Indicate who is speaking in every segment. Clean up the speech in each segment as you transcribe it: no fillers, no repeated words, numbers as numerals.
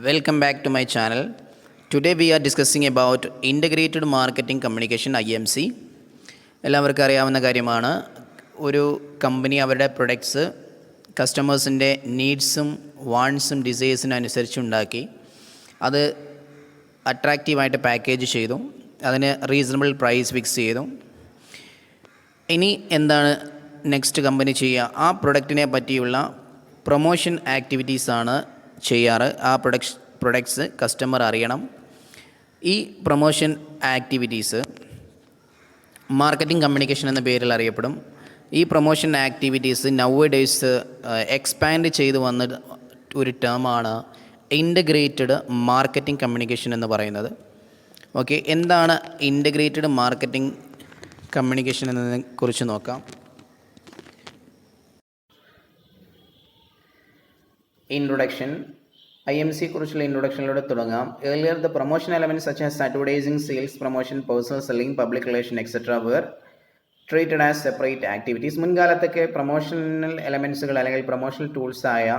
Speaker 1: Welcome back to my channel. Today we are discussing about Integrated Marketing Communication IMC. എല്ലാവർക്കും അറിയാവുന്ന കാര്യമാണ്. ഒരു company അവരുടെ പ്രൊഡക്ട്സ് കസ്റ്റമേഴ്സിൻ്റെ നീഡ്സും വാണ്ട്സും ഡിസൈഴ്സിനും അനുസരിച്ചുണ്ടാക്കി അത് അട്രാക്റ്റീവായിട്ട് പാക്കേജ് ചെയ്തു, അതിന് റീസണബിൾ പ്രൈസ് ഫിക്സ് ചെയ്തു. ഇനി എന്താണ് നെക്സ്റ്റ് കമ്പനി ചെയ്യുക? ആ പ്രൊഡക്റ്റിനെ പറ്റിയുള്ള പ്രൊമോഷൻ ആക്ടിവിറ്റീസാണ് ചെയ്യാറ്. ആ പ്രൊഡക്ട്സ് കസ്റ്റമർ അറിയണം. ഈ പ്രൊമോഷൻ ആക്ടിവിറ്റീസ് മാർക്കറ്റിംഗ് കമ്മ്യൂണിക്കേഷൻ എന്ന പേരിൽ അറിയപ്പെടും. ഈ promotion activities now days expand ചെയ്ത് വന്ന ഒരു ടേമാണ് ഇൻ്റഗ്രേറ്റഡ് മാർക്കറ്റിംഗ് കമ്മ്യൂണിക്കേഷൻ എന്ന് പറയുന്നത്. ഓക്കെ, എന്താണ് ഇൻ്റഗ്രേറ്റഡ് മാർക്കറ്റിംഗ് കമ്മ്യൂണിക്കേഷൻ എന്നതിനെ കുറിച്ച് നോക്കാം. ഇൻട്രൊഡക്ഷൻ. IMC കുറിച്ചുള്ള ഇൻട്രൊഡക്ഷനിലൂടെ തുടങ്ങാം. Earlier the promotion elements such as advertising, sales promotion, personal selling, public relation etcetera were treated as separate activities. മുൻകാലത്തൊക്കെ പ്രൊമോഷണൽ എലമെൻറ്റ്സുകൾ അല്ലെങ്കിൽ പ്രൊമോഷണൽ ടൂൾസായ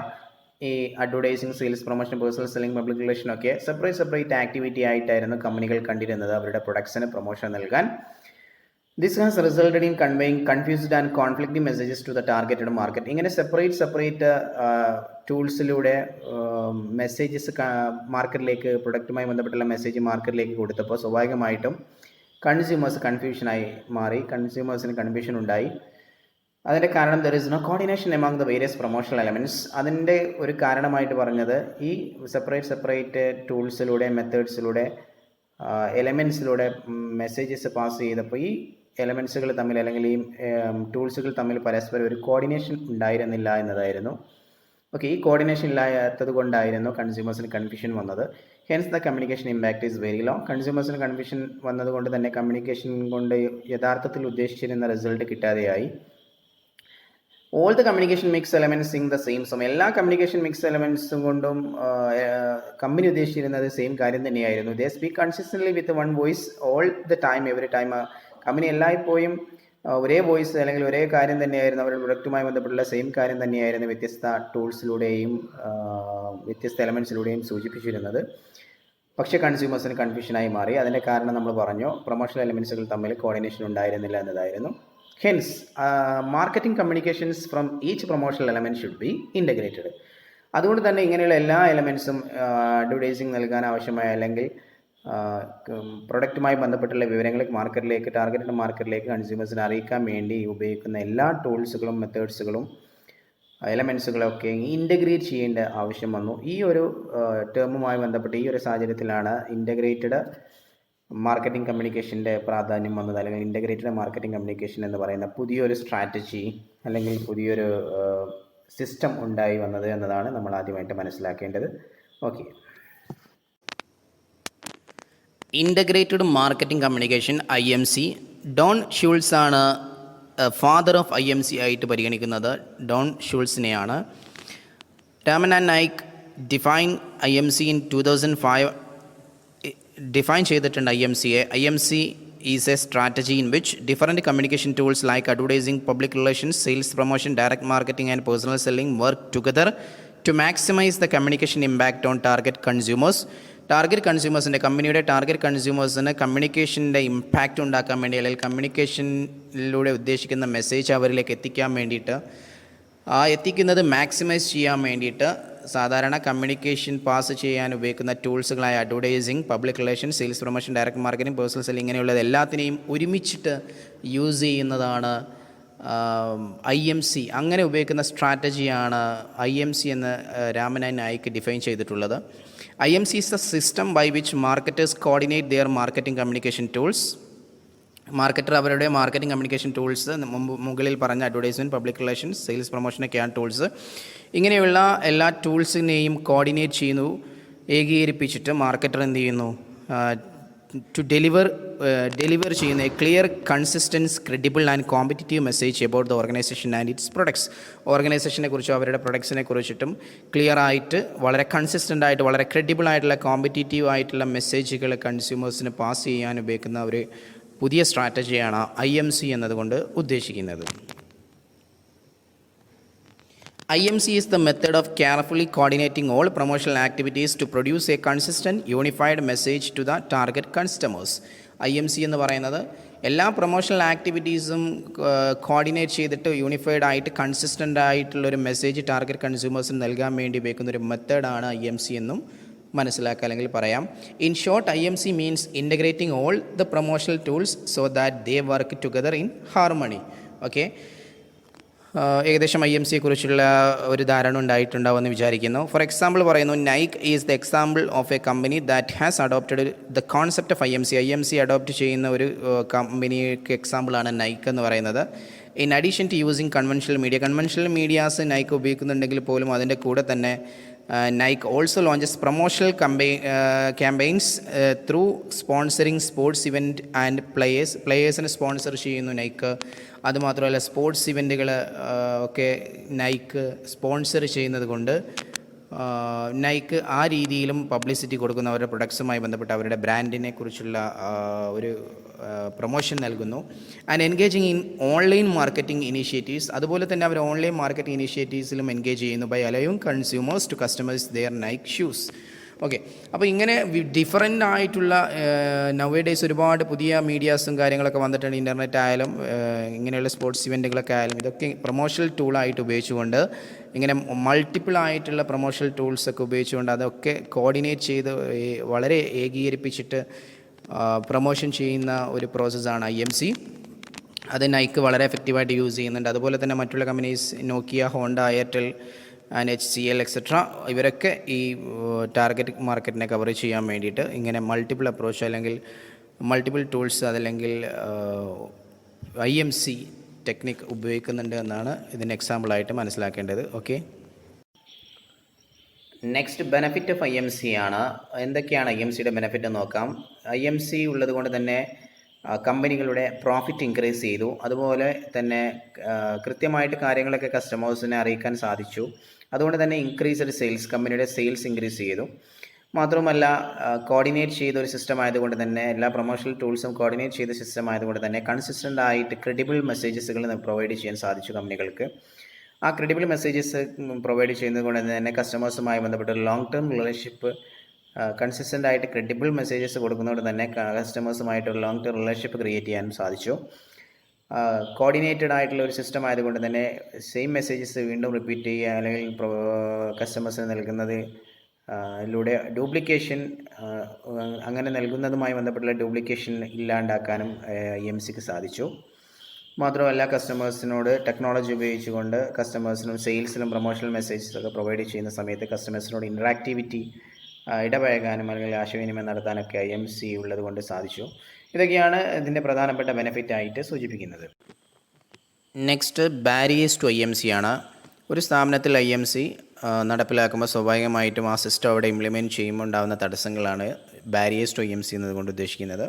Speaker 1: ഈ advertising, sales promotion, personal selling, public relation ഒക്കെ സെപ്പറേറ്റ് ആക്ടിവിറ്റി ആയിട്ടായിരുന്നു കമ്പനികൾ കണ്ടിരുന്നത് അവരുടെ പ്രൊഡക്ട്സിന് പ്രൊമോഷൻ നൽകാൻ. This has resulted in conveying confused and conflicting messages to the targeted market. ഇങ്ങനെ സെപ്പറേറ്റ് ടൂൾസിലൂടെ മെസ്സേജസ് മാർക്കറ്റിലേക്ക്, പ്രൊഡക്റ്റുമായി ബന്ധപ്പെട്ടുള്ള മെസ്സേജ് മാർക്കറ്റിലേക്ക് കൊടുത്തപ്പോൾ സ്വാഭാവികമായിട്ടും കൺസ്യൂമേഴ്സ് കൺഫ്യൂഷനായി മാറി, കൺസ്യൂമേഴ്സിന് കൺഫ്യൂഷൻ ഉണ്ടായി. അതിൻ്റെ കാരണം there is no coordination among the various promotional elements. അതിൻ്റെ ഒരു കാരണമായിട്ട് പറഞ്ഞത് ഈ സെപ്പറേറ്റ് ടൂൾസിലൂടെ, മെത്തേഡ്സിലൂടെ, എലമെൻസിലൂടെ മെസ്സേജസ് പാസ് ചെയ്തപ്പോൾ ഈ എലമെൻസുകൾ തമ്മിൽ അല്ലെങ്കിൽ ഈ ടൂൾസുകൾ തമ്മിൽ പരസ്പരം ഒരു കോർഡിനേഷൻ ഉണ്ടായിരുന്നില്ല എന്നതായിരുന്നു. ഓക്കെ, ഈ കോർഡിനേഷൻ ഇല്ലാത്തത് കൊണ്ടായിരുന്നു കൺസ്യൂമേഴ്സിന് കൺഫ്യൂഷൻ വന്നത്. Hence the communication impact is very low. കൺസ്യൂമേഴ്സിന് കൺഫ്യൂഷൻ വന്നതുകൊണ്ട് തന്നെ കമ്മ്യൂണിക്കേഷൻ കൊണ്ട് യഥാർത്ഥത്തിൽ ഉദ്ദേശിച്ചിരുന്ന റിസൾട്ട് കിട്ടാതെയായി. All the communication mix elements sing the same song. എല്ലാ കമ്മ്യൂണിക്കേഷൻ മിക്സ് എലമെൻറ്റ്സും കൊണ്ടും കമ്പനി ഉദ്ദേശിച്ചിരുന്നത് സെയിം കാര്യം തന്നെയായിരുന്നു. They speak consistently with one voice all the time, every time. Company എല്ലായ്പ്പോഴും ഒരേ വോയിസ് അല്ലെങ്കിൽ ഒരേ കാര്യം തന്നെയായിരുന്നു, അവരുടെ പ്രൊഡക്റ്റുമായി ബന്ധപ്പെട്ടുള്ള സെയിം കാര്യം തന്നെയായിരുന്നു വ്യത്യസ്ത ടൂൾസിലൂടെയും വ്യത്യസ്ത എലമെൻറ്റ്സിലൂടെയും സൂചിപ്പിച്ചിരുന്നത്. പക്ഷേ കൺസ്യൂമേഴ്സിന് കൺഫ്യൂഷനായി മാറി. അതിൻ്റെ കാരണം നമ്മൾ പറഞ്ഞു, പ്രൊമോഷണൽ എലമെൻറ്റ്സുകൾ തമ്മിൽ കോർഡിനേഷൻ ഉണ്ടായിരുന്നില്ല എന്നതായിരുന്നു. Hence, marketing communications from each promotional element should be integrated. അതുകൊണ്ട് തന്നെ ഇങ്ങനെയുള്ള എല്ലാ എലമെൻറ്റ്സും അഡ്വർടൈസിങ് നൽകാൻ ആവശ്യമായ അല്ലെങ്കിൽ പ്രൊഡക്റ്റുമായി ബന്ധപ്പെട്ടുള്ള വിവരങ്ങൾ മാർക്കറ്റിലേക്ക്, ടാർഗറ്റഡ് മാർക്കറ്റിലേക്ക് കൺസ്യൂമേഴ്സിനെ അറിയിക്കാൻ വേണ്ടി ഉപയോഗിക്കുന്ന എല്ലാ ടൂൾസുകളും മെത്തേഡ്സുകളും എലമെൻറ്റ്സുകളൊക്കെ ഇൻ്റഗ്രേറ്റ് ചെയ്യേണ്ട ആവശ്യം വന്നു. ഈ ഒരു ടേമുമായി ബന്ധപ്പെട്ട് ഈ ഒരു സാഹചര്യത്തിലാണ് ഇൻ്റഗ്രേറ്റഡ് മാർക്കറ്റിംഗ് കമ്മ്യൂണിക്കേഷൻ്റെ പ്രാധാന്യം വന്നത്, അല്ലെങ്കിൽ ഇൻ്റഗ്രേറ്റഡ് മാർക്കറ്റിംഗ് കമ്മ്യൂണിക്കേഷൻ എന്ന് പറയുന്ന പുതിയൊരു സ്ട്രാറ്റജി അല്ലെങ്കിൽ പുതിയൊരു സിസ്റ്റം ഉണ്ടായി വന്നത് എന്നതാണ് നമ്മൾ ആദ്യമായിട്ട് മനസ്സിലാക്കേണ്ടത്. Okay, integrated marketing communication IMC. Don Schultz ആണ് ഫാദർ ഓഫ് IMC ആയിട്ട് പരിഗണിക്കുന്നത്. ഡോൺ ഷൂൾസിനെയാണ്. Raman and Naik define IMC in 2005 define ചെയ്തിട്ടുണ്ട് IMCയെ. IMC is a strategy in which different communication tools like advertising, public relations, sales promotion, direct marketing and personal selling work together to maximize the communication impact on target consumers. കൺസ്യൂമേഴ്സിൻ്റെ, കമ്പനിയുടെ target കൺസ്യൂമേഴ്സിന് കമ്മ്യൂണിക്കേഷൻ്റെ impact ഉണ്ടാക്കാൻ വേണ്ടി, അല്ലെങ്കിൽ കമ്മ്യൂണിക്കേഷനിലൂടെ ഉദ്ദേശിക്കുന്ന message അവരിലേക്ക് എത്തിക്കാൻ വേണ്ടിയിട്ട്, എത്തിക്കുന്നത് മാക്സിമൈസ് ചെയ്യാൻ വേണ്ടിയിട്ട് സാധാരണ കമ്മ്യൂണിക്കേഷൻ പാസ് ചെയ്യാൻ ഉപയോഗിക്കുന്ന ടൂൾസുകളായ advertising, public relation, sales promotion, direct marketing, personal selling ഇങ്ങനെയുള്ളത് എല്ലാത്തിനെയും ഒരുമിച്ചിട്ട് യൂസ് ചെയ്യുന്നതാണ് IMC. അങ്ങനെ ഉപയോഗിക്കുന്ന സ്ട്രാറ്റജിയാണ് IMC എന്ന് രാമൻ ആൻഡ് നായിക് ഡിഫൈൻ ചെയ്തിട്ടുള്ളത്. IMC is the system by which marketers coordinate their marketing communication tools. Marketer അവരുടെ മാർക്കറ്റിംഗ് കമ്മ്യൂണിക്കേഷൻ ടൂൾസ്, മുകളിൽ പറഞ്ഞ അഡ്വർടൈസ്മെൻറ്റ്, പബ്ലിക് റിലേഷൻസ്, സെയിൽസ് പ്രൊമോഷനൊക്കെയാണ് ടൂൾസ്. ഇങ്ങനെയുള്ള എല്ലാ ടൂൾസിനെയും കോർഡിനേറ്റ് ചെയ്യുന്നു, ഏകീകരിപ്പിച്ചിട്ട് മാർക്കറ്റർ എന്ത് ചെയ്യുന്നു? ടു ഡെലിവർ ചെയ്യുന്ന a clear, consistence, credible and competitive message about the organization and its products. ഓർഗനൈസേഷനെ കുറിച്ചും അവരുടെ പ്രൊഡക്ട്സിനെ കുറിച്ചിട്ടും ക്ലിയർ ആയിട്ട്, വളരെ കൺസിസ്റ്റൻ്റ് ആയിട്ട്, വളരെ ക്രെഡിബിൾ ആയിട്ടുള്ള, കോമ്പറ്റിറ്റീവ് ആയിട്ടുള്ള മെസ്സേജുകൾ കൺസ്യൂമേഴ്സിന് പാസ് ചെയ്യാൻ ഉപയോഗിക്കുന്ന ഒരു പുതിയ സ്ട്രാറ്റജിയാണ് IMC എന്നതുകൊണ്ട് ഉദ്ദേശിക്കുന്നത്. IMC is the method of carefully coordinating all promotional activities to produce a consistent, unified message to the target customers. IMC എന്ന് പറയുന്നത് എല്ലാ പ്രൊമോഷണൽ ആക്ടിവിറ്റീസും കോർഡിനേറ്റ് ചെയ്തിട്ട് യൂണിഫൈഡ് ആയിട്ട് കൺസിസ്റ്റൻ്റ് ആയിട്ടുള്ളൊരു മെസ്സേജ് ടാർഗറ്റ് കൺസ്യൂമേഴ്സിന് നൽകാൻ വേണ്ടി ഉപയോഗിക്കുന്നൊരു മെത്തേഡാണ് IMC എന്നും മനസ്സിലാക്കുക അല്ലെങ്കിൽ പറയാം. In short, IMC means integrating all the promotional tools so that they work together in harmony. Okay, ഏകദേശം IMC കുറിച്ചുള്ള ഒരു ധാരണ ഉണ്ടായിട്ടുണ്ടാവുമെന്ന് വിചാരിക്കുന്നു. ഫോർ എക്സാമ്പിൾ പറയുന്നു, Nike is the example of a company that has adopted the concept of IMC adopt ചെയ്യുന്ന ഒരു കമ്പനിക്ക് എക്സാമ്പിളാണ് നൈക്ക് എന്ന് പറയുന്നത്. In addition to using conventional medias Nike ഉപയോഗിക്കുന്നുണ്ടെങ്കിൽ പോലും അതിൻ്റെ കൂടെ തന്നെ Nike also launches promotional campaigns through sponsoring sports event and പ്ലേയേഴ്സിനെ സ്പോൺസർ ചെയ്യുന്നു നൈക്ക്. അതുമാത്രമല്ല, സ്പോർട്സ് ഇവൻറ്റുകൾ ഒക്കെ നൈക്ക് സ്പോൺസർ ചെയ്യുന്നത് കൊണ്ട് നൈക്ക് ആ രീതിയിലും പബ്ലിസിറ്റി കൊടുക്കുന്ന അവരുടെ പ്രൊഡക്ട്സുമായി ബന്ധപ്പെട്ട് അവരുടെ ബ്രാൻഡിനെ കുറിച്ചുള്ള ഒരു പ്രൊമോഷൻ നൽകുന്നു. And engaging in online marketing initiatives, അതുപോലെ തന്നെ അവർ ഓൺലൈൻ മാർക്കറ്റിംഗ് ഇനീഷ്യേറ്റീവ്സിലും എൻഗേജ് ചെയ്യുന്നു by allowing consumers to customise their Nike shoes. Okay, അപ്പോൾ ഇങ്ങനെ ഡിഫറൻ്റ് ആയിട്ടുള്ള നൗഡേയ്സ് ഒരുപാട് പുതിയ മീഡിയാസും കാര്യങ്ങളൊക്കെ വന്നിട്ടുണ്ട്. ഇൻ്റർനെറ്റ് ആയാലും ഇങ്ങനെയുള്ള സ്പോർട്സ് ഇവൻറ്റുകളൊക്കെ ആയാലും ഇതൊക്കെ പ്രൊമോഷണൽ ടൂളായിട്ട് ഉപയോഗിച്ചുകൊണ്ട്, ഇങ്ങനെ മൾട്ടിപ്പിൾ ആയിട്ടുള്ള പ്രൊമോഷണൽ ടൂൾസൊക്കെ ഉപയോഗിച്ചുകൊണ്ട് അതൊക്കെ കോർഡിനേറ്റ് ചെയ്ത് വളരെ ഏകീകരിപ്പിച്ചിട്ട് പ്രൊമോഷൻ ചെയ്യുന്ന ഒരു പ്രോസസ്സാണ് IMC. അത് നൈക്ക് വളരെ എഫക്റ്റീവായിട്ട് യൂസ് ചെയ്യുന്നുണ്ട്. അതുപോലെ തന്നെ മറ്റുള്ള companies Nokia, Honda, Airtel and HCL etcetera ഇവരൊക്കെ ഈ ടാർഗറ്റ് മാർക്കറ്റിനെ കവർ ചെയ്യാൻ വേണ്ടിയിട്ട് ഇങ്ങനെ മൾട്ടിപ്പിൾ അപ്രോച്ച് അല്ലെങ്കിൽ മൾട്ടിപ്പിൾ ടൂൾസ് അതല്ലെങ്കിൽ IMC ടെക്നിക്ക് ഉപയോഗിക്കുന്നുണ്ട് എന്നാണ് ഇതിന് എക്സാമ്പിളായിട്ട് മനസ്സിലാക്കേണ്ടത്. Okay, next benefit of IMC ആണ്. എന്തൊക്കെയാണ് IMCയുടെ ബെനഫിറ്റ് എന്ന് നോക്കാം. IMC ഉള്ളത് കൊണ്ട് തന്നെ കമ്പനികളുടെ പ്രോഫിറ്റ് ഇൻക്രീസ് ചെയ്തു. അതുപോലെ തന്നെ കൃത്യമായിട്ട് കാര്യങ്ങളൊക്കെ കസ്റ്റമേഴ്സിനെ അറിയിക്കാൻ സാധിച്ചു. അതുകൊണ്ട് തന്നെ ഇൻക്രീസ്ഡ് സെയിൽസ്, കമ്പനിയുടെ സെയിൽസ് ഇൻക്രീസ് ചെയ്തു. മാത്രവുമല്ല, കോർഡിനേറ്റ് ചെയ്ത ഒരു സിസ്റ്റം ആയതുകൊണ്ട് തന്നെ, എല്ലാ പ്രൊമോഷണൽ ടൂൾസും കോർഡിനേറ്റ് ചെയ്ത സിസ്റ്റം ആയതുകൊണ്ട് തന്നെ കൺസിസ്റ്റൻ്റ് ആയിട്ട് ക്രെഡിബിൾ മെസ്സേജസുകൾ പ്രൊവൈഡ് ചെയ്യാൻ സാധിച്ചു കമ്പനികൾക്ക്. ആ ക്രെഡിബിൾ മെസ്സേജസ് പ്രൊവൈഡ് ചെയ്യുന്നത് കൊണ്ട് തന്നെ കസ്റ്റമേഴ്സുമായി ബന്ധപ്പെട്ട ലോങ് ടേം റിലേഷൻഷിപ്പ്, കൺസിസ്റ്റൻ്റ് ആയിട്ട് ക്രെഡിബിൾ മെസ്സേജസ് കൊടുക്കുന്നതുകൊണ്ട് തന്നെ കസ്റ്റമേഴ്സുമായിട്ടൊരു ലോങ് ടേം റിലേഷൻഷിപ്പ് ക്രിയേറ്റ് ചെയ്യാൻ സാധിച്ചു. കോർഡിനേറ്റഡ് ആയിട്ടുള്ള ഒരു സിസ്റ്റം ആയതുകൊണ്ട് തന്നെ സെയിം മെസ്സേജസ് വീണ്ടും റിപ്പീറ്റ് ചെയ്യുക അല്ലെങ്കിൽ കസ്റ്റമേഴ്സിന് നൽകുന്നത് ിലൂടെ ഡ്യൂപ്ലിക്കേഷൻ, അങ്ങനെ നൽകുന്നതുമായി ബന്ധപ്പെട്ടുള്ള ഡ്യൂപ്ലിക്കേഷൻ ഇല്ലാണ്ടാക്കാനും IMCക്ക് സാധിച്ചു. മാത്രമല്ല, കസ്റ്റമേഴ്സിനോട് ടെക്നോളജി ഉപയോഗിച്ചുകൊണ്ട് കസ്റ്റമേഴ്സിനും സെയിൽസിലും പ്രൊമോഷണൽ മെസ്സേജസൊക്കെ പ്രൊവൈഡ് ചെയ്യുന്ന സമയത്ത് കസ്റ്റമേഴ്സിനോട് ഇൻട്രാക്ടിവിറ്റി ഇടപഴകാനും അല്ലെങ്കിൽ ആശയവിനിമയം നടത്താനൊക്കെ IMC ഉള്ളത് കൊണ്ട് സാധിച്ചു. ഇതൊക്കെയാണ് ഇതിൻ്റെ പ്രധാനപ്പെട്ട ബെനിഫിറ്റായിട്ട് സൂചിപ്പിക്കുന്നത്. നെക്സ്റ്റ് ബാരിയേഴ്സ് ടു IMC ആണ്. ഒരു സ്ഥാപനത്തിൽ IMC നടപ്പിലാക്കുമ്പോൾ സ്വാഭാവികമായിട്ടും ആ സിസ്റ്റം അവിടെ ഇംപ്ലിമെൻറ്റ് ചെയ്യുമ്പോൾ ഉണ്ടാകുന്ന തടസ്സങ്ങളാണ് ബാരിയേഴ്സ് ടു IMC എന്നതുകൊണ്ട് ഉദ്ദേശിക്കുന്നത്.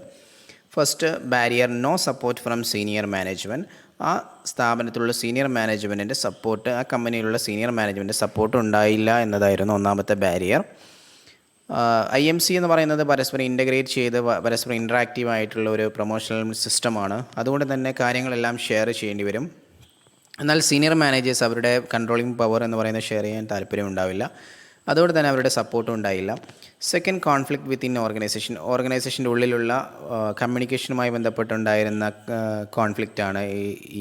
Speaker 1: First barrier, no support from senior management. ആ സ്ഥാപനത്തിലുള്ള സീനിയർ മാനേജ്മെൻറ്റിൻ്റെ സപ്പോർട്ട്, ആ കമ്പനിയിലുള്ള സീനിയർ മാനേജ്മെൻറ്റ് സപ്പോർട്ട് ഉണ്ടായില്ല എന്നതായിരുന്നു ഒന്നാമത്തെ ബാരിയർ. IMC എന്ന് പറയുന്നത് പരസ്പരം ഇൻ്റഗ്രേറ്റ് ചെയ്ത് പരസ്പരം ഇൻട്രാക്റ്റീവ് ആയിട്ടുള്ള ഒരു പ്രൊമോഷണൽ സിസ്റ്റമാണ്. അതുകൊണ്ട് തന്നെ കാര്യങ്ങളെല്ലാം ഷെയർ ചെയ്യേണ്ടി വരും. എന്നാൽ സീനിയർ മാനേജേഴ്സ് അവരുടെ കൺട്രോളിംഗ് പവർ എന്ന് പറയുന്നത് ഷെയർ ചെയ്യാൻ താല്പര്യം ഉണ്ടാവില്ല. അതുകൊണ്ട് തന്നെ അവരുടെ സപ്പോർട്ടും ഉണ്ടായില്ല. സെക്കൻഡ്, കോൺഫ്ലിക്റ്റ് വിത്തിൻ ഓർഗനൈസേഷൻ്റെ ഉള്ളിലുള്ള കമ്മ്യൂണിക്കേഷനുമായി ബന്ധപ്പെട്ടുണ്ടായിരുന്ന കോൺഫ്ലിക്റ്റാണ്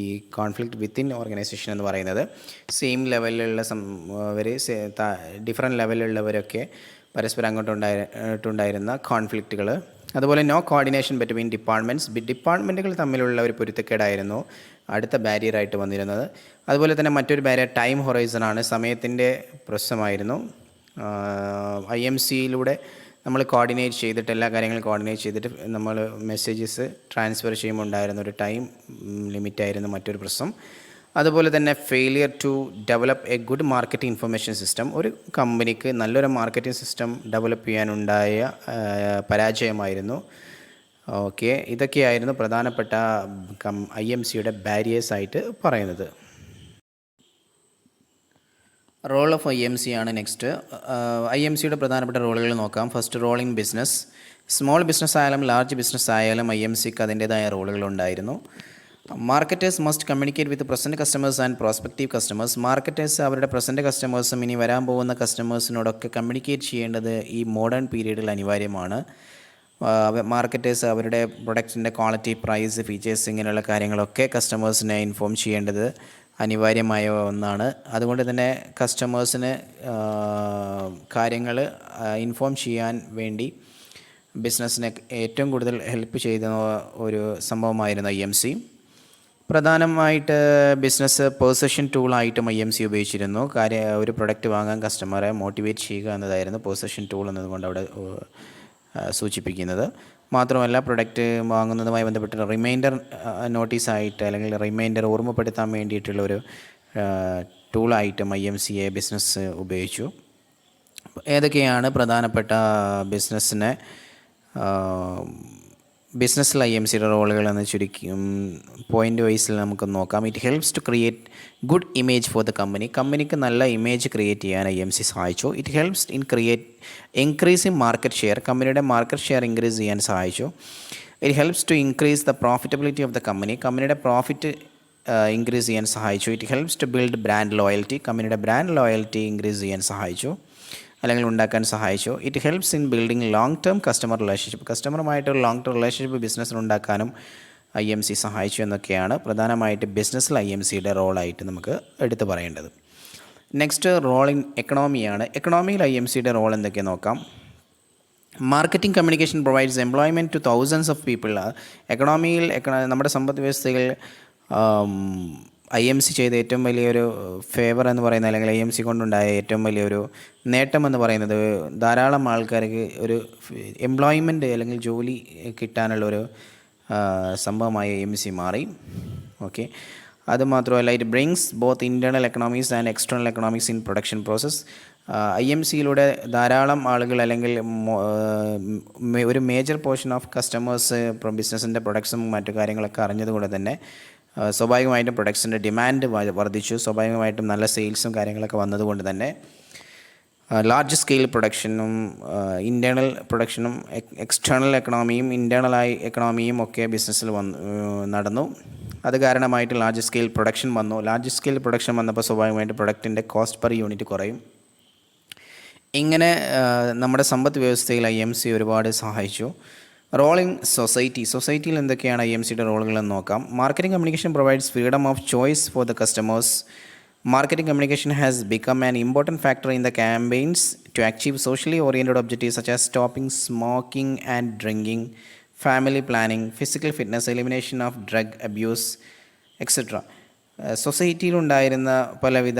Speaker 1: ഈ കോൺഫ്ലിക്റ്റ് വിത്തിൻ ഓർഗനൈസേഷൻ എന്ന് പറയുന്നത്. സെയിം ലെവലിലുള്ള ഡിഫറെൻറ്റ് ലെവലിലുള്ളവരൊക്കെ പരസ്പരം അങ്ങോട്ടുണ്ടായിരുന്ന കോൺഫ്ലിക്റ്റുകൾ. അതുപോലെ നോ കോർഡിനേഷൻ ബിറ്റ്വീൻ ഡിപ്പാർട്ട്മെൻറ്റുകൾ തമ്മിലുള്ള ഒരു പൊരുത്തക്കേടായിരുന്നു അടുത്ത ബാരിയറായിട്ട് വന്നിരുന്നത്. അതുപോലെ തന്നെ മറ്റൊരു ബാരിയർ ടൈം ഹൊറൈസണാണ്, സമയത്തിൻ്റെ പ്രശ്നമായിരുന്നു. IMCയിലൂടെ നമ്മൾ കോർഡിനേറ്റ് ചെയ്തിട്ട് എല്ലാ കാര്യങ്ങളും കോർഡിനേറ്റ് ചെയ്തിട്ട് നമ്മൾ മെസ്സേജസ് ട്രാൻസ്ഫർ ചെയ്യുമ്പോൾ ഉണ്ടായിരുന്ന ഒരു ടൈം ലിമിറ്റായിരുന്നു മറ്റൊരു പ്രശ്നം. അതുപോലെ തന്നെ failure to develop a good marketing information system. ഒരു കമ്പനിക്ക് നല്ലൊരു മാർക്കറ്റിംഗ് സിസ്റ്റം ഡെവലപ്പ് ചെയ്യാനുണ്ടായ പരാജയമായിരുന്നു. ഓക്കെ, ഇതൊക്കെയായിരുന്നു പ്രധാനപ്പെട്ട IMCയുടെ ബാരിയേഴ്സായിട്ട് പറയുന്നത്. റോൾ ഓഫ് IMC ആണ് നെക്സ്റ്റ്. IMCയുടെ പ്രധാനപ്പെട്ട റോളുകൾ നോക്കാം. First, role in business. Small business ആയാലും ലാർജ് ബിസിനസ് ആയാലും IMCക്ക് അതിൻ്റേതായ റോളുകളുണ്ടായിരുന്നു. Marketers must communicate with present customers and prospective customers. Marketers അവരുടെ പ്രസൻറ്റ് കസ്റ്റമേഴ്സും ഇനി വരാൻ പോകുന്ന കസ്റ്റമേഴ്സിനോടൊക്കെ കമ്മ്യൂണിക്കേറ്റ് ചെയ്യേണ്ടത് ഈ മോഡേൺ പീരീഡിൽ അനിവാര്യമാണ്. മാർക്കറ്റേഴ്സ് അവരുടെ പ്രൊഡക്റ്റിൻ്റെ ക്വാളിറ്റി, പ്രൈസ്, ഫീച്ചേഴ്സ് ഇങ്ങനെയുള്ള കാര്യങ്ങളൊക്കെ കസ്റ്റമേഴ്സിനെ ഇൻഫോം ചെയ്യേണ്ടത് അനിവാര്യമായ ഒന്നാണ്. അതുകൊണ്ട് തന്നെ കസ്റ്റമേഴ്സിന് കാര്യങ്ങൾ ഇൻഫോം ചെയ്യാൻ വേണ്ടി ബിസിനസ്സിനെ ഏറ്റവും കൂടുതൽ ഹെൽപ്പ് ചെയ്ത ഒരു സംഭവമായിരുന്നു IMC. പ്രധാനമായിട്ട് ബിസിനസ് പെർസെപ്ഷൻ ടൂളായിട്ടും IMC ഉപയോഗിച്ചിരുന്നു. ഒരു പ്രൊഡക്റ്റ് വാങ്ങാൻ കസ്റ്റമറെ മോട്ടിവേറ്റ് ചെയ്യുക എന്നതായിരുന്നു പെർസെപ്ഷൻ ടൂൾ എന്നതുകൊണ്ട് അവിടെ സൂചിപ്പിക്കുന്നത്. മാത്രമല്ല പ്രൊഡക്റ്റ് വാങ്ങുന്നതുമായി ബന്ധപ്പെട്ട് റിമൈൻഡർ നോട്ടീസായിട്ട് അല്ലെങ്കിൽ റിമൈൻഡർ ഓർമ്മപ്പെടുത്താൻ വേണ്ടിയിട്ടുള്ളൊരു ടൂളായിട്ടും IMCയെ ബിസിനസ് ഉപയോഗിച്ചു. ഏതൊക്കെയാണ് പ്രധാനപ്പെട്ട ബിസിനസ്സിൽ IMCയുടെ റോളുകൾ എന്ന് ചുരുക്കും പോയിൻ്റ് വൈസിൽ നമുക്ക് നോക്കാം. It helps to create good image for the company. കമ്പനിക്ക് നല്ല ഇമേജ് ക്രിയേറ്റ് ചെയ്യാൻ IMC സഹായിച്ചു. It helps increase in market share. കമ്പനിയുടെ മാർക്കറ്റ് ഷെയർ ഇൻക്രീസ് ചെയ്യാൻ സഹായിച്ചു. It helps to increase the profitability of the company. കമ്പനിയുടെ പ്രോഫിറ്റ് ഇൻക്രീസ് ചെയ്യാൻ സഹായിച്ചു. It helps to build brand loyalty. കമ്പനിയുടെ ബ്രാൻഡ് ലോയൽറ്റി ഇൻക്രീസ് ചെയ്യാൻ സഹായിച്ചു അല്ലെങ്കിൽ ഉണ്ടാക്കാൻ സഹായിച്ചു. It helps in building long term customer relationship. കസ്റ്റമറുമായിട്ടൊരു long term relationship ബിസിനസ്സിനുണ്ടാക്കാനും IMC സഹായിച്ചു എന്നൊക്കെയാണ് പ്രധാനമായിട്ട് ബിസിനസ്സിൽ IMCയുടെ റോളായിട്ട് നമുക്ക് എടുത്തു പറയേണ്ടത്. നെക്സ്റ്റ് റോൾ ഇൻ എക്കണോമിയാണ്. എക്കണോമിയിൽ IMCയുടെ റോൾ എന്തൊക്കെയാണ് നോക്കാം. Marketing communication provides employment to thousands of people. എക്കണോമിയിൽ നമ്മുടെ സമ്പദ് വ്യവസ്ഥയിൽ IMC ചെയ്ത ഏറ്റവും വലിയൊരു ഫേവർ എന്ന് പറയുന്നത് അല്ലെങ്കിൽ IMC കൊണ്ടുണ്ടായ ഏറ്റവും വലിയൊരു നേട്ടം എന്ന് പറയുന്നത് ധാരാളം ആൾക്കാർക്ക് ഒരു എംപ്ലോയ്മെൻറ്റ് അല്ലെങ്കിൽ ജോലി കിട്ടാനുള്ളൊരു സംഭവമായി IMC മാറി. ഓക്കെ, അതുമാത്രമല്ല it brings both internal economics and external economics in production process. IMCയിലൂടെ ധാരാളം ആളുകൾ അല്ലെങ്കിൽ ഒരു മേജർ പോർഷൻ ഓഫ് കസ്റ്റമേഴ്സ് ബിസിനസ്സിൻ്റെ പ്രൊഡക്ട്സും മറ്റു കാര്യങ്ങളൊക്കെ അറിഞ്ഞതുകൊണ്ട് തന്നെ സ്വാഭാവികമായിട്ടും പ്രൊഡക്ട്സിൻ്റെ ഡിമാൻഡ് വർദ്ധിച്ചു. സ്വാഭാവികമായിട്ടും നല്ല സെയിൽസും കാര്യങ്ങളൊക്കെ വന്നതുകൊണ്ട് തന്നെ ലാർജ് സ്കെയിൽ പ്രൊഡക്ഷനും ഇൻറ്റേർണൽ പ്രൊഡക്ഷനും എക്സ്റ്റേണൽ എക്കണോമിയും ഇൻറ്റേർണലായി എക്കണോമിയും ഒക്കെ ബിസിനസ്സിൽ നടന്നു. അത് കാരണമായിട്ട് ലാർജ് സ്കെയിൽ പ്രൊഡക്ഷൻ വന്നു. ലാർജ് സ്കെയിൽ പ്രൊഡക്ഷൻ വന്നപ്പോൾ സ്വാഭാവികമായിട്ട് പ്രൊഡക്റ്റിൻ്റെ കോസ്റ്റ് പെർ യൂണിറ്റ് കുറയും. ഇങ്ങനെ നമ്മുടെ സമ്പദ് വ്യവസ്ഥയിൽ IMC ഒരുപാട് സഹായിച്ചു. റോൾ ഇൻ സൊസൈറ്റിയിൽ എന്തൊക്കെയാണ് IMCയുടെ റോളുകളെന്ന് നോക്കാം. Marketing communication provides freedom of choice for the customers. Marketing communication has become an important factor in the campaigns to achieve socially oriented objectives such as stopping smoking and drinking, family planning, physical fitness, elimination of drug abuse, etc. സൊസൈറ്റിയിലുണ്ടായിരുന്ന പലവിധ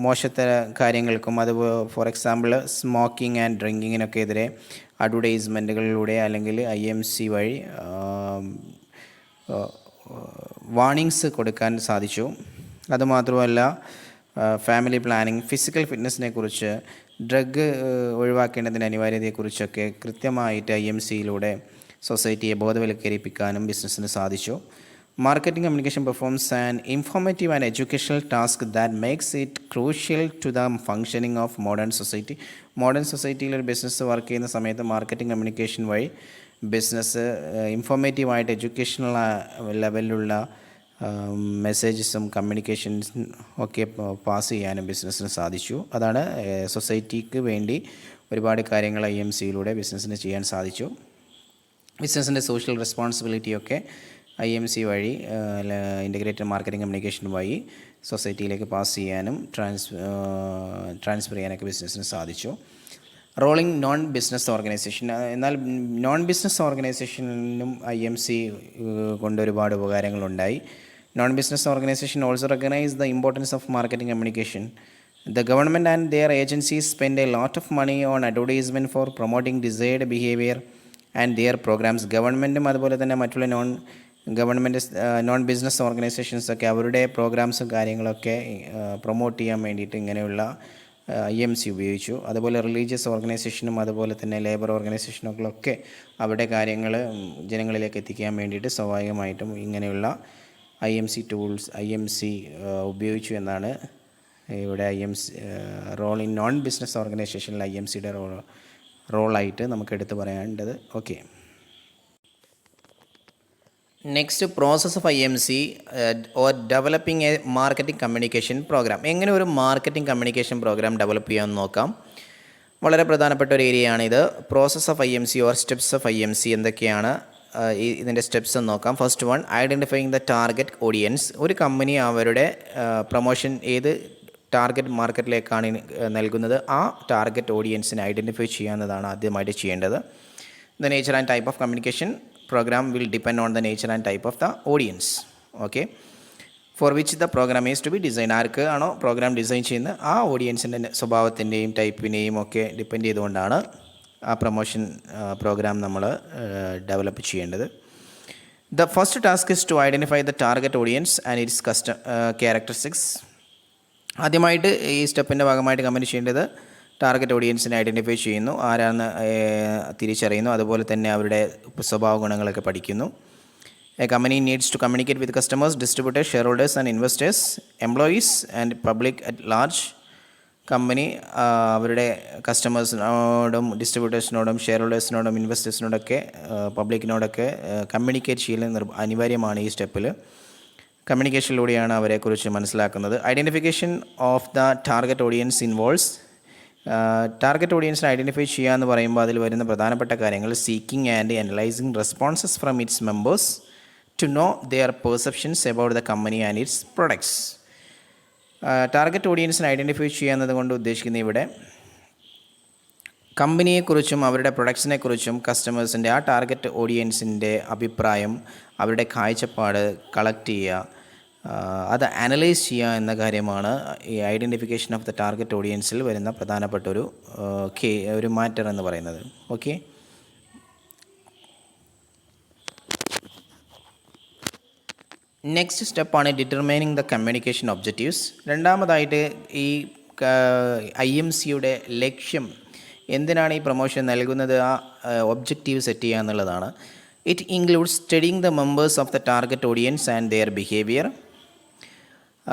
Speaker 1: മോശത്തര കാര്യങ്ങൾക്കും അതുപോലെ for example smoking and ഡ്രിങ്കിങ്ങിനൊക്കെ എതിരെ അഡ്വർടൈസ്മെൻറ്റുകളിലൂടെ അല്ലെങ്കിൽ IMC വഴി warnings കൊടുക്കാൻ സാധിച്ചു. അതുമാത്രമല്ല family planning, physical ഫിറ്റ്നസ്സിനെ കുറിച്ച്, ഡ്രഗ് ഒഴിവാക്കേണ്ടതിൻ്റെ അനിവാര്യതയെക്കുറിച്ചൊക്കെ കൃത്യമായിട്ട് IMCയിലൂടെ സൊസൈറ്റിയെ ബോധവൽക്കരിപ്പിക്കാനും ബിസിനസ്സിന് സാധിച്ചു. Marketing communication performs an informative and educational task that makes it crucial to the functioning of modern society. Modern സൊസൈറ്റിയിൽ ഒരു ബിസിനസ് വർക്ക് ചെയ്യുന്ന സമയത്ത് മാർക്കറ്റിംഗ് കമ്മ്യൂണിക്കേഷൻ വഴി ബിസിനസ് ഇൻഫോർമേറ്റീവായിട്ട് എഡ്യൂക്കേഷണൽ ലെവലിലുള്ള മെസ്സേജസും കമ്മ്യൂണിക്കേഷൻസും ഒക്കെ പാസ് ചെയ്യാനും ബിസിനസ്സിന് സാധിച്ചു. അതാണ് സൊസൈറ്റിക്ക് വേണ്ടി ഒരുപാട് കാര്യങ്ങൾ IMCയിലൂടെ ബിസിനസ്സിന് ചെയ്യാൻ സാധിച്ചു. ബിസിനസ്സിൻ്റെ സോഷ്യൽ റെസ്പോൺസിബിലിറ്റിയൊക്കെ IMC വഴി ഇൻ്റഗ്രേറ്റഡ് മാർക്കറ്റിംഗ് കമ്മ്യൂണിക്കേഷൻ വഴി സൊസൈറ്റിയിലേക്ക് പാസ് ചെയ്യാനും ട്രാൻസ്ഫർ ചെയ്യാനൊക്കെ ബിസിനസ്സിന് സാധിച്ചു. Role in non business organization. എന്നാൽ നോൺ ബിസിനസ് ഓർഗനൈസേഷനും IMC കൊണ്ട് ഒരുപാട് ഉപകാരങ്ങളുണ്ടായി. Non business organization also recognize the importance of marketing communication. The government and their agencies spend a lot of money on advertisement for promoting desired behaviour and their programmes. ഗവൺമെൻറ്റും അതുപോലെ തന്നെ മറ്റുള്ള non business ഓർഗനൈസേഷൻസൊക്കെ അവരുടെ പ്രോഗ്രാംസും കാര്യങ്ങളൊക്കെ promote ചെയ്യാൻ വേണ്ടിയിട്ട് ഇങ്ങനെയുള്ള IMC ഉപയോഗിച്ചു. അതുപോലെ റിലീജിയസ് ഓർഗനൈസേഷനും അതുപോലെ തന്നെ ലേബർ ഓർഗനൈസേഷനുകളൊക്കെ അവരുടെ കാര്യങ്ങൾ ജനങ്ങളിലേക്ക് എത്തിക്കാൻ വേണ്ടിയിട്ട് സ്വാഭാവികമായിട്ടും ഇങ്ങനെയുള്ള IMC ഉപയോഗിച്ചു എന്നാണ് ഇവിടെ റോൾ ഇൻ നോൺ ബിസിനസ് ഓർഗനൈസേഷനിൽ IMCയുടെ റോളായിട്ട് നമുക്ക് എടുത്തു പറയേണ്ടത്. Okay, next process of IMC or developing a marketing communication programme. എങ്ങനെ ഒരു മാർക്കറ്റിംഗ് കമ്മ്യൂണിക്കേഷൻ പ്രോഗ്രാം ഡെവലപ്പ് ചെയ്യാമെന്ന് നോക്കാം. വളരെ പ്രധാനപ്പെട്ട ഒരു ഏരിയയാണിത്. Process of IMC or steps of IMC എന്തൊക്കെയാണ് ഇതിൻ്റെ സ്റ്റെപ്സ് എന്ന് നോക്കാം. First one, identifying the target audience. ഒരു കമ്പനി അവരുടെ പ്രൊമോഷൻ ഏത് ടാർഗറ്റ് മാർക്കറ്റിലേക്കാണ് നൽകുന്നത്, ആ ടാർഗറ്റ് ഓഡിയൻസിനെ ഐഡൻറ്റിഫൈ ചെയ്യാവുന്നതാണ് ആദ്യമായിട്ട് ചെയ്യേണ്ടത്. The nature and type of communication program will depend on the nature and type of the audience. Okay, for which the program is to be designed. ആർക്ക് ആണോ പ്രോഗ്രാം ഡിസൈൻ ചെയ്യുന്നത് ആ ഓഡിയൻസിൻ്റെ സ്വഭാവത്തിൻ്റെയും ടൈപ്പിനെയും ഒക്കെ ഡിപ്പെൻഡ് ചെയ്തുകൊണ്ടാണ് ആ പ്രൊമോഷൻ പ്രോഗ്രാം നമ്മൾ develop ചെയ്യേണ്ടത്. The first task is to identify the target audience and its characteristics. ആദ്യമായിട്ട് ഈ സ്റ്റെപ്പിൻ്റെ ഭാഗമായിട്ട് കമ്പനി ചെയ്യേണ്ടത് ടാർഗറ്റ് ഓഡിയൻസിനെ ഐഡൻറ്റിഫൈ ചെയ്യുന്നു, ആരാണെന്ന് തിരിച്ചറിയുന്നു, അതുപോലെ തന്നെ അവരുടെ സ്വഭാവ ഗുണങ്ങളൊക്കെ പഠിക്കുന്നു. A company needs to communicate with customers, distributors, shareholders and investors, employees and public at large. Company അവരുടെ കസ്റ്റമേഴ്സിനോടും ഡിസ്ട്രിബ്യൂട്ടേഴ്സിനോടും ഷെയർ ഹോൾഡേഴ്സിനോടും ഇൻവെസ്റ്റേഴ്സിനോടൊക്കെ കമ്മ്യൂണിക്കേറ്റ് ചെയ്യൽ അനിവാര്യമാണ്. ഈ സ്റ്റെപ്പിൽ കമ്മ്യൂണിക്കേഷനിലൂടെയാണ് അവരെക്കുറിച്ച് മനസ്സിലാക്കുന്നത്. Identification of the target audience involves. Target ഓഡിയൻസിനെ ഐഡൻറ്റിഫൈ ചെയ്യുക എന്ന് പറയുമ്പോൾ അതിൽ വരുന്ന പ്രധാനപ്പെട്ട കാര്യങ്ങൾ seeking and analysing responses from its members to know their perceptions about the company and its products. Target ഓഡിയൻസിനെ ഐഡൻറ്റിഫൈ ചെയ്യുക എന്നതുകൊണ്ട് ഉദ്ദേശിക്കുന്നത് ഇവിടെ കമ്പനിയെക്കുറിച്ചും അവരുടെ പ്രൊഡക്ട്സിനെക്കുറിച്ചും കസ്റ്റമേഴ്സിൻ്റെ ആ ടാർഗറ്റ് ഓഡിയൻസിൻ്റെ അഭിപ്രായം, അവരുടെ കാഴ്ചപ്പാട് കളക്ട് ചെയ്യുക, അത് അനലൈസ് ചെയ്യുക എന്ന കാര്യമാണ് ഈ ഐഡൻറ്റിഫിക്കേഷൻ ഓഫ് ദ ടാർഗറ്റ് ഓഡിയൻസിൽ വരുന്ന പ്രധാനപ്പെട്ട ഒരു മാറ്റർ എന്ന് പറയുന്നത്. ഓക്കെ, നെക്സ്റ്റ് സ്റ്റെപ്പാണ് ഡിറ്റർമൈനിങ് ദ കമ്മ്യൂണിക്കേഷൻ ഒബ്ജക്റ്റീവ്സ്. രണ്ടാമതായിട്ട് ഈ IMCയുടെ ലക്ഷ്യം എന്തിനാണ് ഈ പ്രൊമോഷൻ നൽകുന്നത്, ആ ഒബ്ജക്റ്റീവ് സെറ്റ് ചെയ്യുക എന്നുള്ളതാണ്. It includes studying the members of the target audience and their behaviour.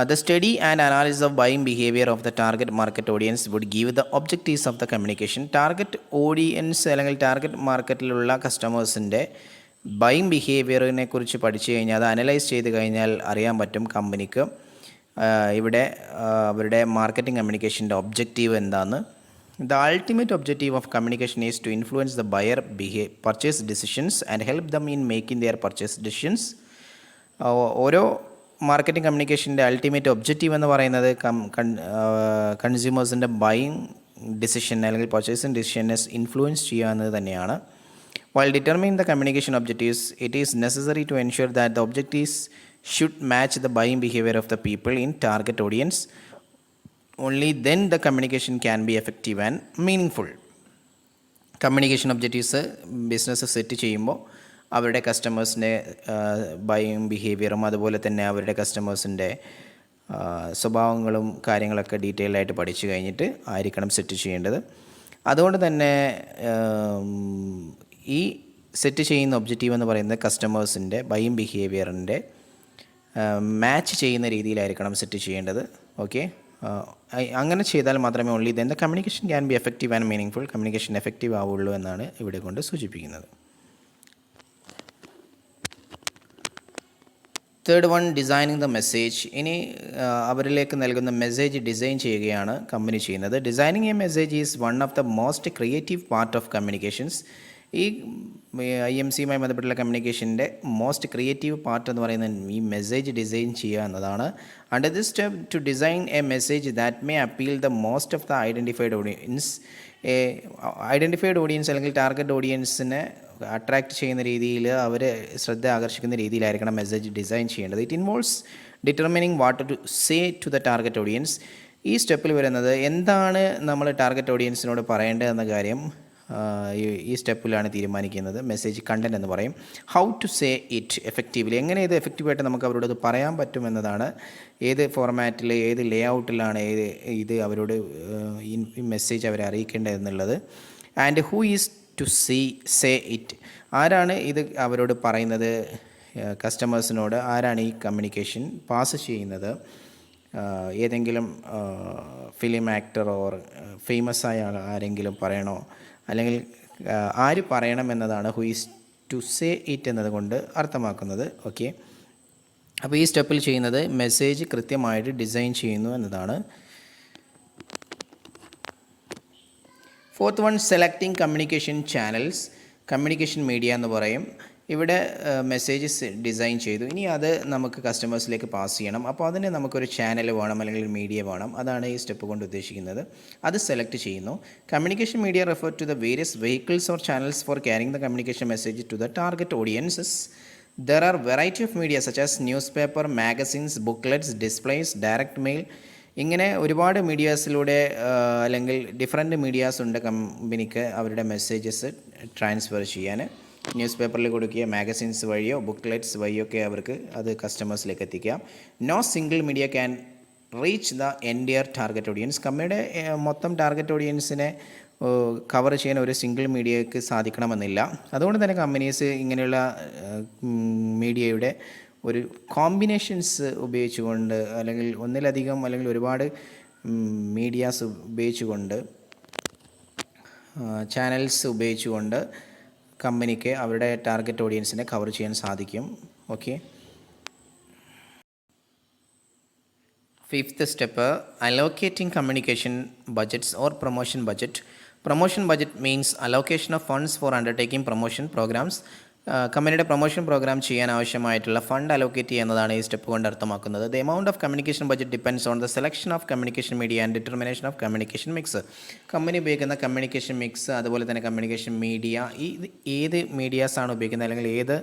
Speaker 1: The study and analysis of buying behavior of the target market audience would give the objectives of the communication. Target audience അല്ലെങ്കിൽ target മാർക്കറ്റിലുള്ള കസ്റ്റമേഴ്സിൻ്റെ buying ബിഹേവിയറിനെ കുറിച്ച് പഠിച്ചു കഴിഞ്ഞാൽ, അത് analyse ചെയ്ത് കഴിഞ്ഞാൽ അറിയാൻ പറ്റും കമ്പനിക്ക് ഇവിടെ അവരുടെ മാർക്കറ്റിംഗ് കമ്മ്യൂണിക്കേഷൻ്റെ ഒബ്ജക്റ്റീവ് എന്താണെന്ന്. The ultimate objective of communication is to influence the buyer purchase decisions and help them in making their purchase decisions. ഓരോ മാർക്കറ്റിംഗ് കമ്മ്യൂണിക്കേഷൻ്റെ അൾട്ടിമേറ്റ് ഒബ്ജക്റ്റീവ് എന്ന് പറയുന്നത് കൺസ്യൂമേഴ്സിൻ്റെ ബൈയിങ് ഡിസിഷൻ അല്ലെങ്കിൽ പർച്ചേസിങ് ഡിസിഷനെ ഇൻഫ്ലുവൻസ് ചെയ്യുക എന്നത് തന്നെയാണ്. While determining the communication objectives, it is necessary to ensure that the objectives should match the buying behavior of the people in target audience. Only then the communication can be effective and meaningful. Communication objectives business set ചെയ്യുമ്പോൾ അവരുടെ കസ്റ്റമേഴ്സിൻ്റെ buying ബിഹേവിയറും അതുപോലെ തന്നെ അവരുടെ കസ്റ്റമേഴ്സിൻ്റെ സ്വഭാവങ്ങളും കാര്യങ്ങളൊക്കെ detail ആയിട്ട് പഠിച്ചു കഴിഞ്ഞിട്ട് ആയിരിക്കണം സെറ്റ് ചെയ്യേണ്ടത്. അതുകൊണ്ട് തന്നെ ഈ സെറ്റ് ചെയ്യുന്ന ഒബ്ജക്റ്റീവ് എന്ന് പറയുന്നത് കസ്റ്റമേഴ്സിൻ്റെ ബൈയിങ് ബിഹേവിയറിൻ്റെ മാച്ച് ചെയ്യുന്ന രീതിയിലായിരിക്കണം സെറ്റ് ചെയ്യേണ്ടത്. ഓക്കെ, അങ്ങനെ ചെയ്താൽ മാത്രമേ only then the communication can be effective and meaningful. Communication effective ആവുള്ളൂ എന്നാണ് ഇവിടെ കൊണ്ട് സൂചിപ്പിക്കുന്നത്. Third one, designing the message. ഇനി അവരിലേക്ക് നൽകുന്ന മെസ്സേജ് ഡിസൈൻ ചെയ്യുകയാണ് കമ്പനി ചെയ്യുന്നത്. Designing A message is one of the most creative part of communications. ഈ IMCയുമായി ബന്ധപ്പെട്ടുള്ള കമ്മ്യൂണിക്കേഷൻ്റെ മോസ്റ്റ് ക്രിയേറ്റീവ് പാർട്ട് എന്ന് പറയുന്നത് ഈ മെസ്സേജ് ഡിസൈൻ ചെയ്യുക എന്നതാണ്. Under this step to design a message that may appeal the most of the identified audience. Identified audience അല്ലെങ്കിൽ target ഓഡിയൻസിനെ attract ചെയ്യുന്ന രീതിയിൽ അവർ ശ്രദ്ധ ആകർഷിക്കുന്ന രീതിയിലായിരിക്കണം മെസ്സേജ് ഡിസൈൻ ചെയ്യേണ്ടത്. It involves determining what to say to the target audience. ഈ സ്റ്റെപ്പിൽ വരുന്നത് എന്താണ് നമ്മൾ ടാർഗറ്റ് ഓഡിയൻസിനോട് പറയേണ്ടതെന്ന കാര്യം ഈ സ്റ്റെപ്പിലാണ് തീരുമാനിക്കുന്നത്. മെസ്സേജ് കണ്ടൻറ് എന്ന് പറയും. How to say it effectively, എങ്ങനെ ഇത് എഫക്റ്റീവായിട്ട് നമുക്ക് അവരോട് പറയാൻ പറ്റുമെന്നതാണ്. ഏത് ഫോർമാറ്റിൽ ഏത് ലേ ഔട്ടിലാണ് ഇത് അവരോട് ഈ മെസ്സേജ് അവരെ അറിയിക്കേണ്ടതെന്നുള്ളത്. And who is to say it, ആരാണ് ഇത് അവരോട് പറയുന്നത്, കസ്റ്റമേഴ്സിനോട് ആരാണ് ഈ കമ്മ്യൂണിക്കേഷൻ പാസ് ചെയ്യുന്നത്. ഏതെങ്കിലും ഫിലിം ആക്ടർ ഓർ ഫേമസ് ആയ ആരെങ്കിലും പറയണോ, അല്ലെങ്കിൽ ആര് പറയണം എന്നതാണ് who is to say it എന്നതുകൊണ്ട് അർത്ഥമാക്കുന്നത്. ഓക്കെ, അപ്പോൾ ഈ സ്റ്റെപ്പിൽ ചെയ്യുന്നത് മെസ്സേജ് കൃത്യമായിട്ട് ഡിസൈൻ ചെയ്യുന്നു എന്നതാണ്. Fourth one, selecting communication channels. Communication media എന്ന് പറയും. ഇവിടെ മെസ്സേജസ് ഡിസൈൻ ചെയ്തു, ഇനി അത് നമുക്ക് കസ്റ്റമേഴ്സിലേക്ക് പാസ് ചെയ്യണം. അപ്പോൾ അതിന് നമുക്കൊരു ചാനൽ വേണം, അല്ലെങ്കിൽ ഒരു മീഡിയ വേണം. അതാണ് ഈ സ്റ്റെപ്പ് കൊണ്ട് ഉദ്ദേശിക്കുന്നത്. അത് സെലക്ട് ചെയ്യുന്നു. Communication media refer to the various vehicles or channels for carrying the communication message to the target audiences. There are variety of media such as newspaper, magazines, booklets, displays, direct mail. ഇങ്ങനെ ഒരുപാട് മീഡിയാസിലൂടെ അല്ലെങ്കിൽ different medias ഉണ്ട് കമ്പനിക്ക് അവരുടെ messages transfer ചെയ്യാൻ. News പേപ്പറിൽ കൊടുക്കുക, magazines വഴിയോ ബുക്ക്ലെറ്റ്സ് വഴിയോ ഒക്കെ അവർക്ക് അത് കസ്റ്റമേഴ്സിലേക്ക് എത്തിക്കാം. No single media can reach the entire target audience. കമ്പനിയുടെ മൊത്തം ടാർഗറ്റ് ഓഡിയൻസിനെ കവർ ചെയ്യാൻ ഒരു സിംഗിൾ മീഡിയയ്ക്ക് സാധിക്കണമെന്നില്ല. അതുകൊണ്ട് തന്നെ കമ്പനീസ് ഇങ്ങനെയുള്ള മീഡിയയുടെ ഒരു കോമ്പിനേഷൻസ് ഉപയോഗിച്ചുകൊണ്ട്, അല്ലെങ്കിൽ ഒന്നിലധികം അല്ലെങ്കിൽ ഒരുപാട് മീഡിയാസ് ഉപയോഗിച്ചുകൊണ്ട്, ചാനൽസ് ഉപയോഗിച്ചുകൊണ്ട് കമ്പനിക്ക് അവരുടെ ടാർഗറ്റ് ഓഡിയൻസിനെ കവർ ചെയ്യാൻ സാധിക്കും. Okay, fifth step, allocating communication budgets or promotion budget. Promotion budget means allocation of funds for undertaking promotion programmes. കമ്പനിയുടെ പ്രൊമോഷൻ പ്രോഗ്രാം ചെയ്യാൻ ആവശ്യമായിട്ടുള്ള ഫണ്ട് അലോക്കേറ്റ് ചെയ്യുന്നതാണ് ഈ സ്റ്റെപ്പ് കൊണ്ട് അർത്ഥമാക്കുന്നത്. The amount of communication budget depends on the selection of communication media and determination of communication mix. കമ്പനി ഉപയോഗിക്കുന്ന communication mix, അതുപോലെ തന്നെ കമ്മ്യൂണിക്കേഷൻ മീഡിയ, ഏത് മീഡിയാസാണ് ഉപയോഗിക്കുന്നത്, അല്ലെങ്കിൽ ഏത്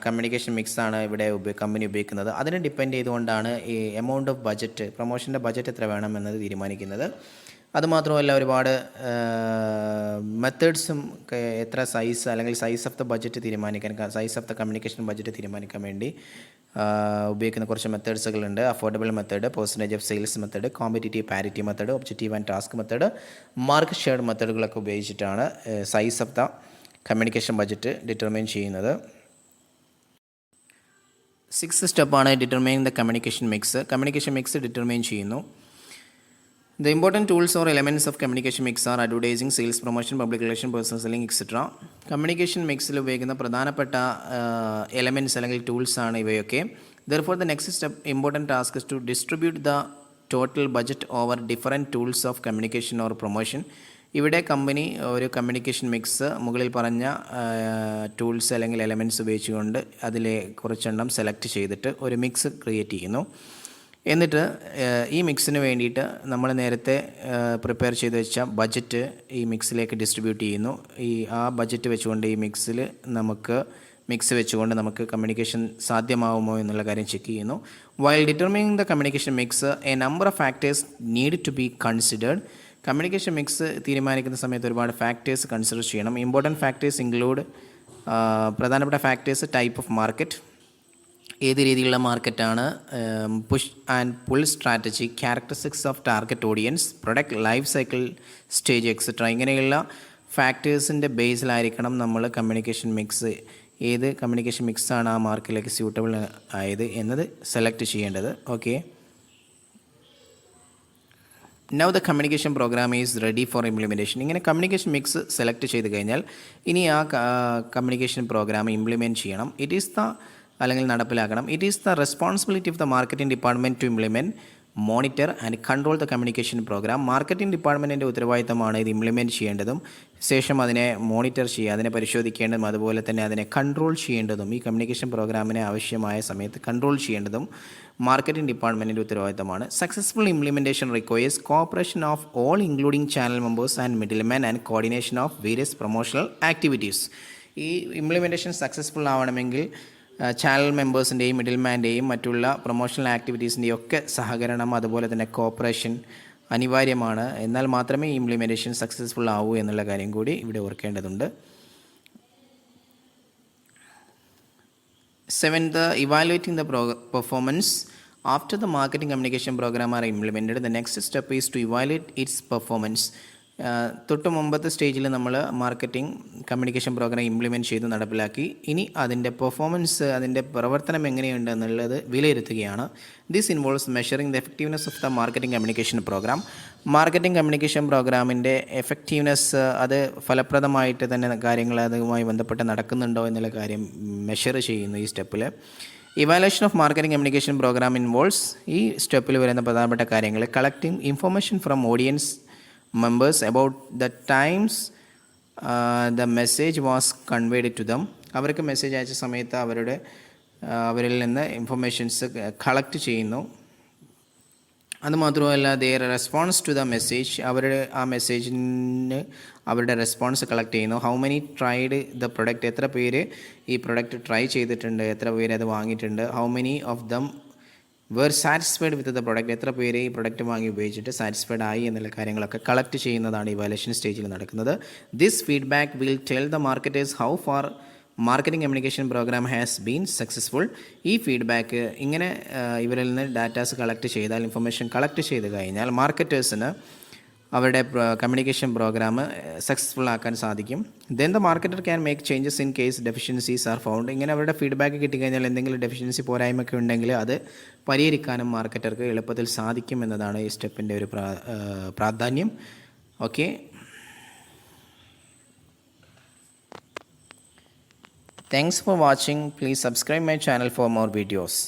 Speaker 1: കമ്മ്യൂണിക്കേഷൻ മിക്സാണ് ഇവിടെ കമ്പനി ഉപയോഗിക്കുന്നത്, അതിനെ ഡിപ്പെൻഡ് ചെയ്തുകൊണ്ടാണ് ഈ എമൗണ്ട് ഓഫ് ബജറ്റ്, പ്രൊമോഷൻ്റെ ബജറ്റ് എത്ര വേണമെന്നത് തീരുമാനിക്കുന്നത്. അതുമാത്രമല്ല, ഒരുപാട് മെത്തേഡ്സും, എത്ര സൈസ് അല്ലെങ്കിൽ സൈസ് ഓഫ് ദ ബജറ്റ് തീരുമാനിക്കാൻ, size of the communication budget തീരുമാനിക്കാൻ വേണ്ടി ഉപയോഗിക്കുന്ന കുറച്ച് മെത്തേഡ്സുകളുണ്ട്. Affordable method, percentage of sales method, competitive parity method, objective and task method, market share മെത്തേഡുകളൊക്കെ ഉപയോഗിച്ചിട്ടാണ് size of the communication budget determine ചെയ്യുന്നത്. സിക്സ് സ്റ്റെപ്പാണ് determine the communication mix. Communication mix determine ചെയ്യുന്നു. The important tools or elements of communication mix are advertising, sales, promotion, public relation, personal selling, etc. Communication മിക്സിൽ ഉപയോഗിക്കുന്ന പ്രധാനപ്പെട്ട elements അല്ലെങ്കിൽ tools ആണ് ഇവയൊക്കെ. Therefore, the next step important task is to distribute the total budget over different tools of communication or promotion. ഇവിടെ company ഒരു communication mix മുകളിൽ പറഞ്ഞ ടൂൾസ് അല്ലെങ്കിൽ എലമെൻറ്റ്സ് ഉപയോഗിച്ചുകൊണ്ട് അതിലെ കുറച്ചെണ്ണം സെലക്ട് ചെയ്തിട്ട് ഒരു മിക്സ് ക്രിയേറ്റ് ചെയ്യുന്നു. എന്നിട്ട് ഈ മിക്സിന് വേണ്ടിയിട്ട് നമ്മൾ നേരത്തെ പ്രിപ്പയർ ചെയ്ത് വെച്ച ബജറ്റ് ഈ മിക്സിലേക്ക് ഡിസ്ട്രിബ്യൂട്ട് ചെയ്യുന്നു. ആ ബജറ്റ് വെച്ചുകൊണ്ട് ഈ മിക്സ് വെച്ചുകൊണ്ട് നമുക്ക് കമ്മ്യൂണിക്കേഷൻ സാധ്യമാവുമോ എന്നുള്ള കാര്യം ചെക്ക് ചെയ്യുന്നു. While determining the communication mix a number of factors need to be considered. Communication mix തീരുമാനിക്കുന്ന സമയത്ത് ഒരുപാട് ഫാക്ടേഴ്സ് കൺസിഡർ ചെയ്യണം. ഇമ്പോർട്ടൻറ്റ് ഫാക്ടേഴ്സ് ഇൻക്ലൂഡ്, പ്രധാനപ്പെട്ട ഫാക്ടേഴ്സ്, ടൈപ്പ് ഓഫ് മാർക്കറ്റ്, ഏത് രീതിയിലുള്ള മാർക്കറ്റാണ്, push and pull strategy, characteristics of target audience, product life cycle stage, etcetera. ഇങ്ങനെയുള്ള ഫാക്ടേഴ്സിൻ്റെ ബേസിലായിരിക്കണം നമ്മൾ കമ്മ്യൂണിക്കേഷൻ മിക്സ്, ഏത് കമ്മ്യൂണിക്കേഷൻ മിക്സാണ് ആ മാർക്കറ്റിലേക്ക് സ്യൂട്ടബിൾ ആയത് എന്നത് സെലക്ട് ചെയ്യേണ്ടത്. Okay, now the communication programme is ready for implementation. ഇങ്ങനെ കമ്മ്യൂണിക്കേഷൻ മിക്സ് സെലക്ട് ചെയ്ത് കഴിഞ്ഞാൽ ഇനി ആ കമ്മ്യൂണിക്കേഷൻ പ്രോഗ്രാം ഇംപ്ലിമെൻറ്റ് ചെയ്യണം. അല്ലെങ്കിൽ നടപ്പിലാക്കണം. It is the responsibility of the marketing department to implement, monitor and control the communication programme. Marketing ഡിപ്പാർട്ട്മെൻറ്റിൻ്റെ ഉത്തരവാദിത്തമാണ് ഇത് ഇംപ്ലിമെൻറ്റ് ചെയ്യേണ്ടതും ശേഷം അതിനെ മോണിറ്റർ ചെയ്യുക, അതിനെ പരിശോധിക്കേണ്ടതും അതുപോലെ തന്നെ അതിനെ കൺട്രോൾ ചെയ്യേണ്ടതും, ഈ കമ്മ്യൂണിക്കേഷൻ പ്രോഗ്രാമിനെ ആവശ്യമായ സമയത്ത് കൺട്രോൾ ചെയ്യേണ്ടതും മാർക്കറ്റിംഗ് ഡിപ്പാർട്ട്മെൻറ്റിൻ്റെ ഉത്തരവാദിത്തമാണ്. Successful implementation requires cooperation of all including channel members and middleman and coordination of various promotional activities. ഈ ഇംപ്ലിമെൻറ്റേഷൻ സക്സസ്ഫുൾ ആവണമെങ്കിൽ ചാനൽ മെമ്പേഴ്സിൻ്റെയും മിഡിൽമാൻ്റെയും മറ്റുള്ള പ്രൊമോഷണൽ ആക്ടിവിറ്റീസിൻ്റെയും ഒക്കെ സഹകരണം, അതുപോലെ തന്നെ കോഓപ്പറേഷൻ അനിവാര്യമാണ്. എന്നാൽ മാത്രമേ ഈ ഇംപ്ലിമെൻറ്റേഷൻ സക്സസ്ഫുൾ ആവൂ എന്നുള്ള കാര്യം കൂടി ഇവിടെ ഓർക്കേണ്ടതുണ്ട്. Seventh, evaluating the performance after the marketing communication programme are implemented. The next step is to evaluate its performance. തൊട്ട് മുമ്പത്തെ സ്റ്റേജിൽ നമ്മൾ മാർക്കറ്റിംഗ് കമ്മ്യൂണിക്കേഷൻ പ്രോഗ്രാം ഇംപ്ലിമെൻറ്റ് ചെയ്ത് നടപ്പിലാക്കി. ഇനി അതിൻ്റെ പെർഫോമൻസ്, അതിൻ്റെ പ്രവർത്തനം എങ്ങനെയുണ്ട് എന്നുള്ളത് വിലയിരുത്തുകയാണ്. This involves measuring the effectiveness of the marketing communication programme. Marketing communication പ്രോഗ്രാമിൻ്റെ എഫക്റ്റീവ്നെസ്, അത് ഫലപ്രദമായിട്ട് തന്നെ കാര്യങ്ങൾ അതുമായി ബന്ധപ്പെട്ട് നടക്കുന്നുണ്ടോ എന്നുള്ള കാര്യം മെഷർ ചെയ്യുന്നു ഈ സ്റ്റെപ്പിൽ. Evaluation of marketing communication programme involves, ഈ സ്റ്റെപ്പിൽ വരുന്ന പ്രധാനപ്പെട്ട കാര്യങ്ങൾ collecting information from audience members about the times the message was conveyed to them. അവർക്ക് മെസ്സേജ് അയച്ച സമയത്ത് അവരിൽ നിന്ന് ഇൻഫർമേഷൻസ് കളക്ട് ചെയ്യുന്നു. അതുമാത്രമല്ല their response to the message, അവരുടെ ആ മെസ്സേജിന് അവരുടെ റെസ്പോൺസ് കളക്ട് ചെയ്യുന്നു. How many tried the product, എത്ര പേര് ഈ പ്രൊഡക്റ്റ് ട്രൈ ചെയ്തിട്ടുണ്ട്, എത്ര പേര് അത് വാങ്ങിയിട്ടുണ്ട്. How many of them were satisfied with the product, എത്ര പേര് ഈ പ്രൊഡക്റ്റ് വാങ്ങി ഉപയോഗിച്ചിട്ട് സാറ്റിസ്ഫൈഡ് ആയി എന്നുള്ള കാര്യങ്ങളൊക്കെ കളക്ട് ചെയ്യുന്നതാണ് ഇവാലുവേഷൻ സ്റ്റേജിൽ നടക്കുന്നത്. This feedback will tell the marketers how far marketing communication programme has been successful. ഈ ഫീഡ്ബാക്ക് ഇങ്ങനെ ഇവരിൽ നിന്ന് ഡാറ്റാസ് കളക്ട് ചെയ്താൽ, ഇൻഫർമേഷൻ കളക്ട് ചെയ്ത് കഴിഞ്ഞാൽ മാർക്കറ്റേഴ്സിന് അവരുടെ കമ്മ്യൂണിക്കേഷൻ പ്രോഗ്രാം സക്സസ്ഫുൾ ആക്കാൻ സാധിക്കും. Then the marketer can make changes in case deficiencies are found. ഇങ്ങനെ അവരുടെ ഫീഡ്ബാക്ക് കിട്ടിക്കഴിഞ്ഞാൽ എന്തെങ്കിലും ഡെഫിഷ്യൻസി പോരായ്മയൊക്കെ ഉണ്ടെങ്കിൽ അത് പരിഹരിക്കാനും മാർക്കറ്റർക്ക് എളുപ്പത്തിൽ സാധിക്കും എന്നതാണ് ഈ സ്റ്റെപ്പിൻ്റെ ഒരു പ്രാധാന്യം. Okay, thanks for watching. Please subscribe my channel for more videos.